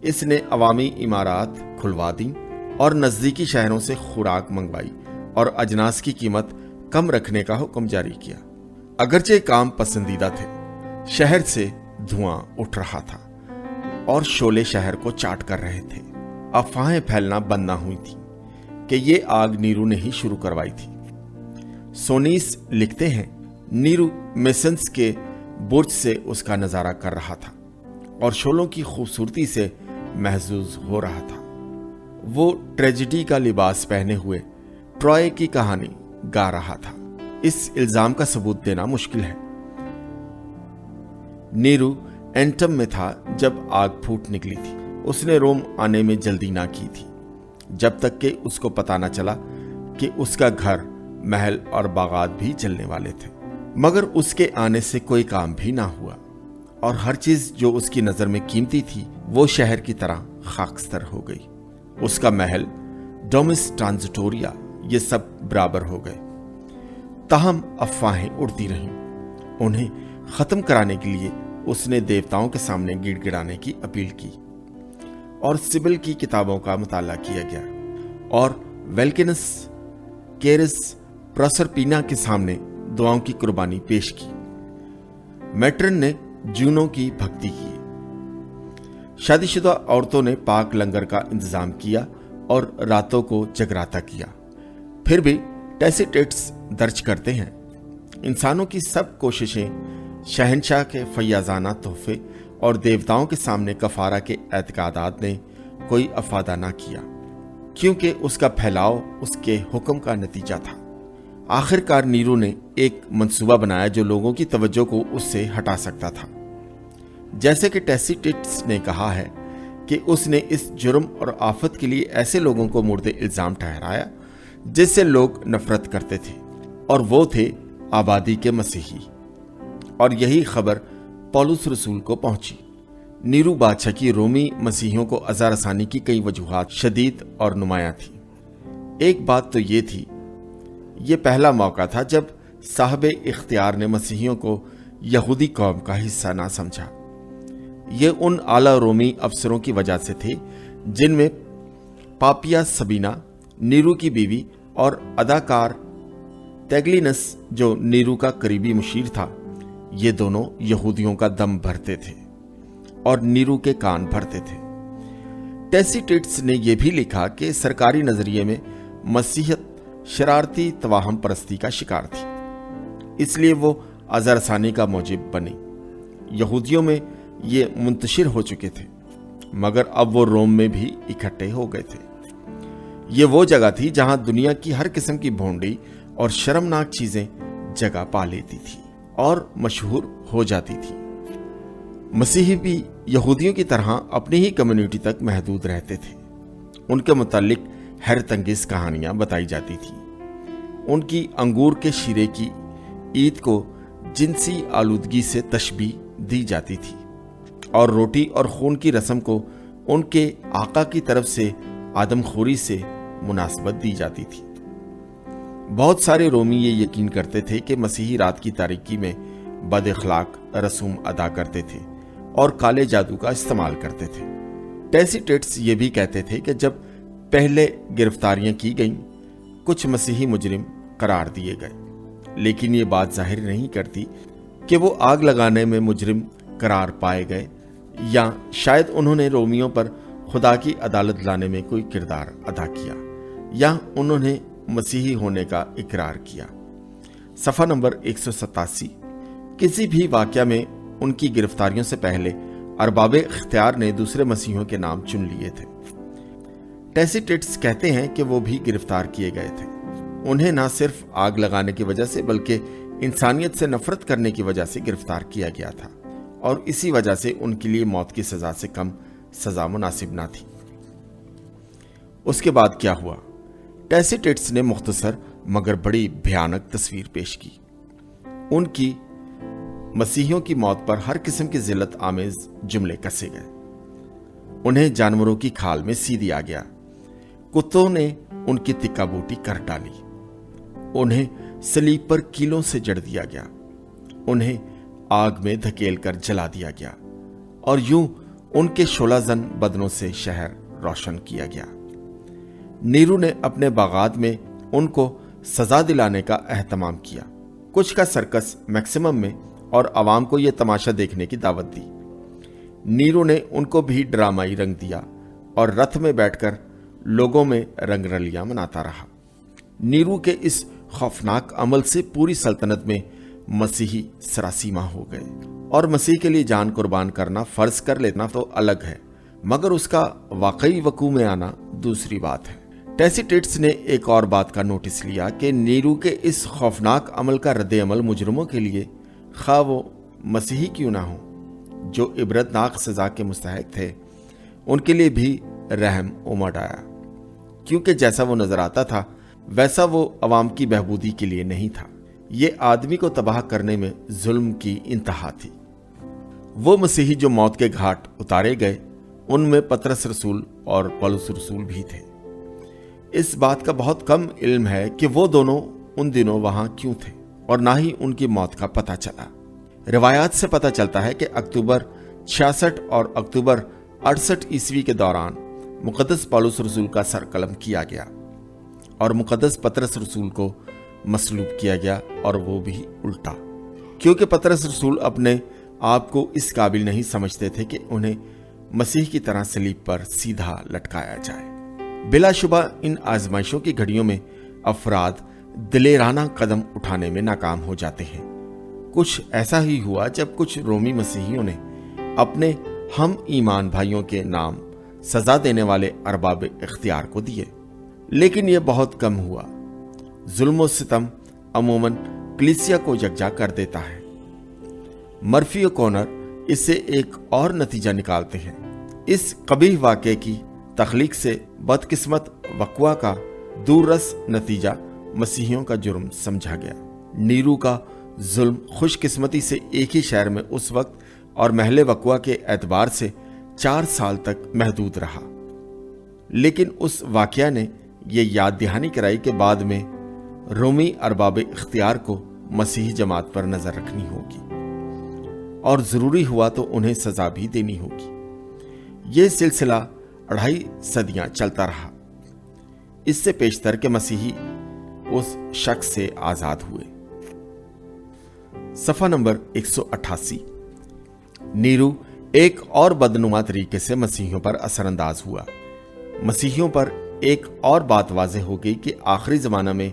اس نے عوامی عمارات کھلوا دی اور نزدیکی شہروں سے خوراک منگوائی اور اجناس کی قیمت کم رکھنے کا حکم جاری کیا۔ اگرچہ کام پسندیدہ تھے، شہر سے دھواں اٹھ رہا تھا اور شعلے شہر کو چاٹ کر رہے تھے۔ افواہیں پھیلنا بند نہ ہوئی تھی کہ یہ آگ نیرو نے ہی شروع کروائی تھی۔ سونیس لکھتے ہیں، نیرو میسنس کے برج سے اس کا نظارہ کر رہا تھا اور شعلوں کی خوبصورتی سے محظوظ ہو رہا تھا۔ وہ ٹریجڈی کا لباس پہنے ہوئے ٹرائے کی کہانی گا رہا تھا۔ اس الزام کا ثبوت دینا مشکل ہے۔ نیرو اینٹم میں تھا جب آگ پھوٹ نکلی تھی۔ اس نے روم آنے میں جلدی نہ کی تھی جب تک کہ اس کو پتہ نہ چلا کہ اس کا گھر، محل اور باغات بھی جلنے والے تھے۔ مگر اس کے آنے سے کوئی کام بھی نہ ہوا اور ہر چیز جو اس کی نظر میں قیمتی تھی وہ شہر کی طرح خاکستر ہو گئی۔ اس کا محل، ڈومس ٹرانزٹوریا، یہ سب برابر ہو گئے۔ تاہم افواہیں اڑتی رہیں۔ انہیں ختم کرانے کے لیے اس نے دیوتاؤں کے سامنے گڑ گڑانے کی اپیل کی اور سبل کی کتابوں کا مطالعہ کیا گیا اور ویلکنس، کیرس، پروسرپینا کے سامنے دعاؤں کی قربانی پیش کی۔ میٹرن نے جونو کی بھکتی کی۔ شادی شدہ عورتوں نے پاک لنگر کا انتظام کیا اور راتوں کو جگراتا کیا۔ پھر بھی ٹیسیٹیٹس درج کرتے ہیں، انسانوں کی سب کوششیں شہنشاہ کے فیاضانہ تحفے اور دیوتاؤں کے سامنے کفارہ کے اعتقادات نے کوئی افادہ نہ کیا، کیونکہ اس کا پھیلاؤ اس کے حکم کا نتیجہ تھا۔ آخر کار نیرو نے ایک منصوبہ بنایا جو لوگوں کی توجہ کو اس سے ہٹا سکتا تھا۔ جیسے کہ ٹیسیٹیٹس نے کہا ہے کہ اس نے اس جرم اور آفت کے لیے ایسے لوگوں کو مورد الزام ٹھہرایا جس سے لوگ نفرت کرتے تھے، اور وہ تھے آبادی کے مسیحی۔ اور یہی خبر پولس رسول کو پہنچی۔ نیرو بادشاہ کی رومی مسیحیوں کو اذى رسانی کی کئی وجوہات شدید اور نمایاں تھیں۔ ایک بات تو یہ تھی، یہ پہلا موقع تھا جب صاحب اختیار نے مسیحیوں کو یہودی قوم کا حصہ نہ سمجھا۔ یہ ان اعلیٰ رومی افسروں کی وجہ سے تھے جن میں پاپیا سبینا، نیرو کی بیوی، اور اداکار تیگلینس جو نیرو کا قریبی مشیر تھا، یہ دونوں یہودیوں کا دم بھرتے تھے اور نیرو کے کان بھرتے تھے۔ ٹیسیٹیٹس نے یہ بھی لکھا کہ سرکاری نظریے میں مسیحیت شرارتی توہم پرستی کا شکار تھی، اس لیے وہ اذى رسانی کا موجب بنی۔ یہودیوں میں یہ منتشر ہو چکے تھے، مگر اب وہ روم میں بھی اکٹھے ہو گئے تھے۔ یہ وہ جگہ تھی جہاں دنیا کی ہر قسم کی بھونڈی اور شرمناک چیزیں جگہ پا لیتی تھی اور مشہور ہو جاتی تھی۔ مسیحی بھی یہودیوں کی طرح اپنی ہی کمیونٹی تک محدود رہتے تھے۔ ان کے متعلق حیرت انگیز کہانیاں بتائی جاتی تھیں۔ ان کی انگور کے شیرے کی عید کو جنسی آلودگی سے تشبیہ دی جاتی تھی اور روٹی اور خون کی رسم کو ان کے آقا کی طرف سے آدم خوری سے مناسبت دی جاتی تھی۔ بہت سارے رومی یہ یقین کرتے تھے کہ مسیحی رات کی تاریکی میں بد اخلاق رسوم ادا کرتے تھے اور کالے جادو کا استعمال کرتے تھے۔ ٹیسیٹیٹس یہ بھی کہتے تھے کہ جب پہلے گرفتاریاں کی گئیں، کچھ مسیحی مجرم قرار دیے گئے، لیکن یہ بات ظاہر نہیں کرتی کہ وہ آگ لگانے میں مجرم قرار پائے گئے یا شاید انہوں نے رومیوں پر خدا کی عدالت لانے میں کوئی کردار ادا کیا یا انہوں نے مسیحی ہونے کا اقرار کیا۔ صفحہ نمبر 187۔ کسی بھی واقعہ میں ان کی گرفتاریوں سے پہلے ارباب اختیار نے دوسرے مسیحیوں کے نام چن لیے تھے۔ ٹیسیٹیٹس کہتے ہیں کہ وہ بھی گرفتار کیے گئے تھے۔ انہیں نہ صرف آگ لگانے کی وجہ سے بلکہ انسانیت سے نفرت کرنے کی وجہ سے گرفتار کیا گیا تھا، اور اسی وجہ سے ان کے لیے موت کی سزا سے کم سزا مناسب نہ تھی۔ اس کے بعد کیا ہوا؟ ٹیسیٹیٹس نے مختصر مگر بڑی بھیانک تصویر پیش کی۔ ان کی مسیحیوں کی موت پر ہر قسم کی ذلت آمیز جملے کسے گئے۔ انہیں جانوروں کی کھال میں سی دیا گیا، کتوں نے ان کی تکا بوٹی کر ڈالی، انہیں صلیب پر کیلوں سے جڑ دیا گیا، انہیں آگ میں دھکیل کر جلا دیا گیا، اور یوں ان کے 16 زن بدنوں سے شہر روشن کیا گیا۔ نیرو نے اپنے باغات میں ان کو سزا دلانے کا اہتمام کیا، کچھ کا سرکس میکسیمم میں، اور عوام کو یہ تماشا دیکھنے کی دعوت دی۔ نیرو نے ان کو بھی ڈرامائی رنگ دیا اور رتھ میں بیٹھ کر لوگوں میں رنگ رلیاں مناتا رہا۔ نیرو کے اس خوفناک عمل سے پوری سلطنت میں مسیحی سراسیمہ ہو گئے، اور مسیح کے لیے جان قربان کرنا فرض کر لینا تو الگ ہے، مگر اس کا واقعی وقوع میں آنا دوسری بات ہے۔ ٹیسیٹیٹس نے ایک اور بات کا نوٹس لیا کہ نیرو کے اس خوفناک عمل کا رد عمل مجرموں کے لیے، خواہ وہ مسیحی کیوں نہ ہوں، جو عبرتناک سزا کے مستحق تھے، ان کے لیے بھی رحم امڈ آیا، کیونکہ جیسا وہ نظر آتا تھا ویسا وہ عوام کی بہبودی کے لیے نہیں تھا۔ یہ آدمی کو تباہ کرنے میں ظلم کی انتہا تھی۔ وہ مسیحی جو موت کے گھاٹ اتارے گئے، ان میں پطرس رسول اور پولس رسول بھی تھے۔ اس بات کا بہت کم علم ہے کہ وہ دونوں ان دنوں وہاں کیوں تھے، اور نہ ہی ان کی موت کا پتہ چلا۔ روایات سے پتہ چلتا ہے کہ اکتوبر 66 اور اکتوبر 68 عیسوی کے دوران مقدس پولس رسول کا سر قلم کیا گیا اور مقدس پطرس رسول کو مصلوب کیا گیا، اور وہ بھی الٹا، کیونکہ پطرس رسول اپنے آپ کو اس قابل نہیں سمجھتے تھے کہ انہیں مسیح کی طرح صلیب پر سیدھا لٹکایا جائے۔ بلا شبہ ان آزمائشوں کی گھڑیوں میں افراد دلیرانہ قدم اٹھانے میں ناکام ہو جاتے ہیں۔ کچھ ایسا ہی ہوا جب کچھ رومی مسیحیوں نے اپنے ہم ایمان بھائیوں کے نام سزا دینے والے ارباب اختیار کو دیے، لیکن یہ بہت کم ہوا۔ ظلم و ستم عموماً کلیسیا کو یکجا کر دیتا ہے۔ مرفی اور کونر اس سے ایک اور نتیجہ نکالتے ہیں۔ اس قبیح واقعے کی تخلیق سے بدقسمت وقوع کا دور رس نتیجہ مسیحیوں کا جرم سمجھا گیا۔ نیرو کا ظلم خوش قسمتی سے ایک ہی شہر میں اس وقت اور محل وقوع کے اعتبار سے 4 سال تک محدود رہا، لیکن اس واقعہ نے یہ یاد دہانی کرائی کہ بعد میں رومی ارباب اختیار کو مسیحی جماعت پر نظر رکھنی ہوگی، اور ضروری ہوا تو انہیں سزا بھی دینی ہوگی۔ یہ سلسلہ 2.5 صدیاں چلتا رہا، اس سے پیشتر کہ مسیحی اس شک سے آزاد ہوئے۔ صفحہ نمبر 188۔ نیرو ایک اور بدنما طریقے سے مسیحیوں پر اثر انداز ہوا۔ مسیحیوں پر ایک اور بات واضح ہو گئی کہ آخری زمانہ میں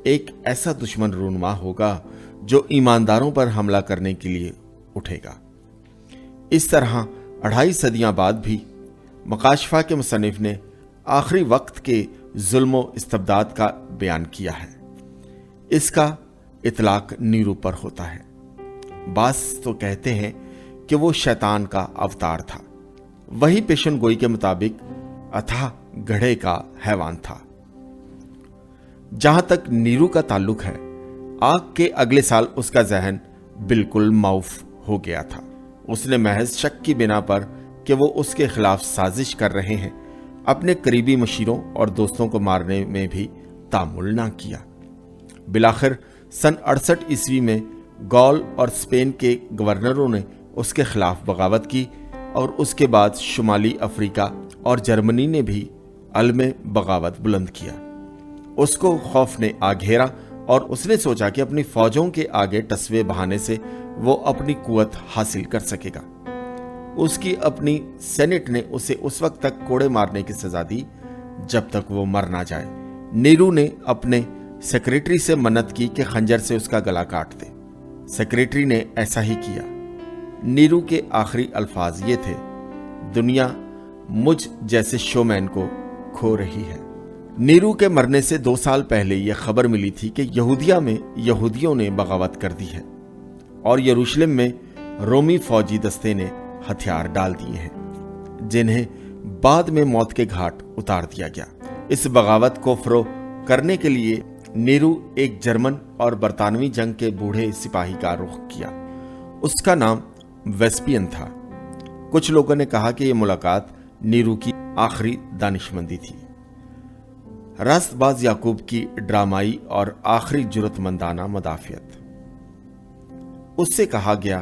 ایک ایسا دشمن رونما ہوگا جو ایمانداروں پر حملہ کرنے کے لیے اٹھے گا۔ اس طرح 2.5 صدیاں بعد بھی مکاشفہ کے مصنف نے آخری وقت کے ظلم و استبداد کا بیان کیا ہے۔ اس کا اطلاق نیرو پر ہوتا ہے۔ بعض تو کہتے ہیں کہ وہ شیطان کا اوتار تھا۔ وہی پیشن گوئی کے مطابق اتھا گڑھے کا حیوان تھا۔ جہاں تک نیرو کا تعلق ہے، آگ کے اگلے سال اس کا ذہن بالکل معاف ہو گیا تھا۔ اس نے محض شک کی بنا پر کہ وہ اس کے خلاف سازش کر رہے ہیں، اپنے قریبی مشیروں اور دوستوں کو مارنے میں بھی تامل نہ کیا۔ بالآخر سن 68 عیسوی میں گول اور اسپین کے گورنروں نے اس کے خلاف بغاوت کی، اور اس کے بعد شمالی افریقہ اور جرمنی نے بھی علم بغاوت بلند کیا۔ اس کو خوف نے آ گھیرا، اور اس نے سوچا کہ اپنی فوجوں کے آگے ٹسوے بہانے سے وہ اپنی قوت حاصل کر سکے گا۔ اس کی اپنی سینٹ نے اسے اس وقت تک کوڑے مارنے کی سزا دی جب تک وہ مر نہ جائے۔ نیرو نے اپنے سیکریٹری سے منت کی کہ خنجر سے اس کا گلا کاٹ دے۔ سیکریٹری نے ایسا ہی کیا۔ نیرو کے آخری الفاظ یہ تھے: دنیا مجھ جیسے شومین کو کھو رہی ہے۔ نیرو کے مرنے سے 2 سال پہلے یہ خبر ملی تھی کہ یہودیہ میں یہودیوں نے بغاوت کر دی ہے، اور یروشلم میں رومی فوجی دستے نے ہتھیار ڈال دیے ہیں، جنہیں بعد میں موت کے گھاٹ اتار دیا گیا۔ اس بغاوت کو فروغ کرنے کے لیے نیرو ایک جرمن اور برطانوی جنگ کے بوڑھے سپاہی کا رخ کیا۔ اس کا نام ویسپین تھا۔ کچھ لوگوں نے کہا کہ یہ ملاقات نیرو کی آخری دانشمندی تھی۔ راست باز یعقوب کی ڈرامائی اور آخری جرأت مندانہ مدافعت۔ اس سے کہا گیا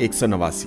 189।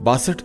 62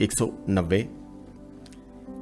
190।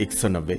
190।